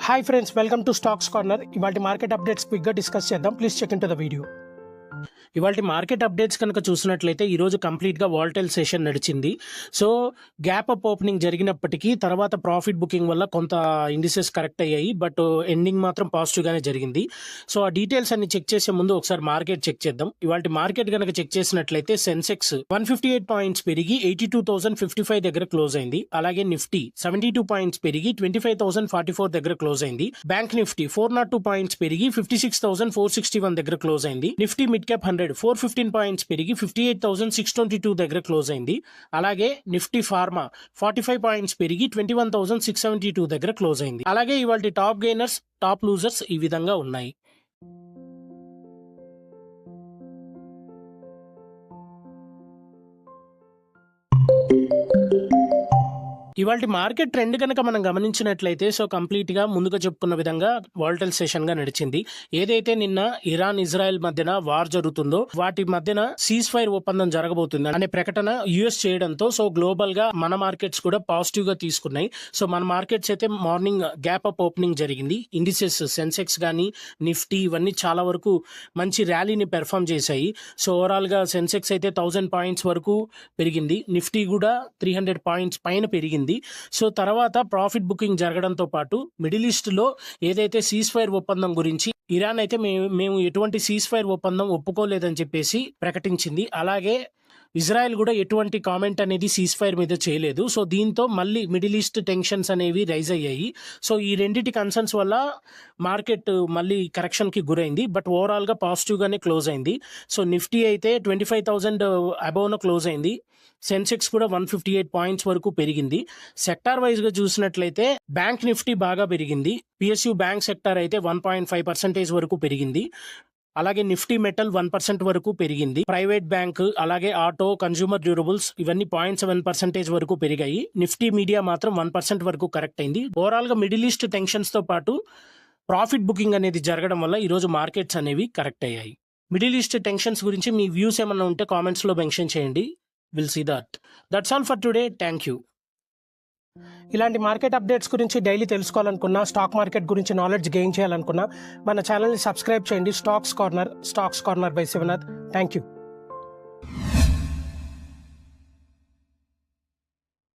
Hi friends, welcome to Stocks Corner. ఇవాల్టి market updates క్విక్గా discuss చేద్దాం. Please check in to the video. ఇవాల్టి market updates కనుక చూసినట్లయితే ఈరోజు కంప్లీట్గా వాలటైల్ సెషన్ నడిచింది. సో గ్యాప్ అప్ ఓపెనింగ్ జరిగినప్పటికీ తర్వాత ప్రాఫిట్ బుకింగ్ వల్ల కొంత ఇండిసెస్ కరెక్ట్ అయ్యాయి, బట్ ఎండింగ్ మాత్రం పాజిటివ్గానే జరిగింది. సో ఆ డీటెయిల్స్ అన్ని చెక్ చేసే ముందు ఒకసారి మార్కెట్ చెక్ చేద్దాం. ఇవాల్టి మార్కెట్ కనుక చెక్ చేసినట్లయితే సెన్సెక్స్ 158 పాయింట్స్ పెరిగి 82,055 దగ్గర క్లోజ్ అయింది. అలాగే నిఫ్టీ 72 పాయింట్స్ పెరిగి 25,044 దగ్గర క్లోజ్ అయింది. బ్యాంక్ నిఫ్టీ 402 పాయింట్స్ పెరిగి 56,461 దగ్గర క్లోజ్ అయింది. నిఫ్టీ మిడ్ క్యాప్ 100 415 పాయింట్స్ పెరిగి 58,622 దగ్గర క్లోజ్ అయింది. అలాగే నిఫ్టీ ఫార్మా 45 పాయింట్స్ పెరిగి 21,672 దగ్గర క్లోజ్ అయింది. అలాగే ఇవాళ టాప్ గెయినర్స్, టాప్ లూజర్స్ ఈ విధంగా ఉన్నాయి. ఇవాళ మార్కెట్ ట్రెండ్ కనుక మనం గమనించినట్లయితే సో కంప్లీట్గా ముందుగా చెప్పుకున్న విధంగా వాలటైల్ సెషన్గా నడిచింది. ఏదైతే నిన్న ఇరాన్ ఇజ్రాయెల్ మధ్యన వార్ జరుగుతుందో వాటి మధ్యన సీజ్ ఫైర్ ఒప్పందం జరగబోతుంది అనే ప్రకటన యుఎస్ చేయడంతో సో గ్లోబల్గా మన మార్కెట్స్ కూడా పాజిటివ్గా తీసుకున్నాయి. సో మన మార్కెట్స్ అయితే మార్నింగ్ గ్యాప్ అప్ ఓపెనింగ్ జరిగింది. ఇండిసెస్ సెన్సెక్స్ కానీ నిఫ్టీ ఇవన్నీ చాలా వరకు మంచి ర్యాలీని పెర్ఫామ్ చేశాయి. సో ఓవరాల్గా సెన్సెక్స్ అయితే 1000 పాయింట్స్ వరకు పెరిగింది. నిఫ్టీ కూడా 300 పాయింట్స్ పైన పెరిగింది. సో తర్వాత ప్రాఫిట్ బుకింగ్ జరగడంతో పాటు మిడిల్ ఈస్ట్ లో ఏదైతే సీజ్ ఫైర్ ఒప్పందం గురించి ఇరాన్ అయితే మేము ఎటువంటి సీజ్ ఫైర్ ఒప్పందం ఒప్పుకోలేదని చెప్పేసి ప్రకటించింది. అలాగే ఇజ్రాయెల్ కూడా ఎటువంటి కామెంట్ అనేది సీజ్ ఫైర్ మీద చేయలేదు. సో దీంతో మళ్ళీ మిడిల్ ఈస్ట్ టెన్షన్స్ అనేవి రైజ్ అయ్యాయి. సో ఈ రెండింటి కన్సర్న్స్ వల్ల మార్కెట్ మళ్ళీ కరెక్షన్కి గురైంది, బట్ ఓవరాల్గా పాజిటివ్గానే క్లోజ్ అయింది. సో నిఫ్టీ అయితే 25,000 అబౌవ్న క్లోజ్ అయింది. సెన్సెక్స్ కూడా 158 పాయింట్స్ వరకు పెరిగింది. సెక్టార్ వైజ్గా చూసినట్లయితే బ్యాంక్ నిఫ్టీ బాగా పెరిగింది. పిఎస్యు బ్యాంక్ సెక్టార్ అయితే 1.5% వరకు పెరిగింది. అలాగే నిఫ్టీ మెటల్ 1% వరకు పెరిగింది. ప్రైవేట్ బ్యాంక్ అలాగే ఆటో, కన్జ్యూమర్ డ్యూరబుల్స్ ఇవన్నీ 0.7% వరకు పెరిగాయి. నిఫ్టీ మీడియా మాత్రం 1% వరకు కరెక్ట్ అయింది. ఓవరాల్గా మిడిల్ ఈస్ట్ టెన్షన్స్ తో పాటు ప్రాఫిట్ బుకింగ్ అనేది జరగడం వల్ల ఈరోజు మార్కెట్స్ అనేవి కరెక్ట్ అయ్యాయి. మిడిల్ ఈస్ట్ టెన్షన్స్ గురించి మీ వ్యూస్ ఏమన్నా ఉంటే కామెంట్స్లో మెన్షన్ చేయండి. Will see that. That's all for today. Thank you. ఇలాంటి మార్కెట్ అప్డేట్స్ గురించి డైలీ తెలుసుకోవాలనుకున్నా, స్టాక్ మార్కెట్ గురించి నాలెడ్జ్ గెయిన్ చేయాలనుకున్నా మన ఛానల్ని సబ్స్క్రైబ్ చేయండి. Stocks corner by Shivnath. Thank you.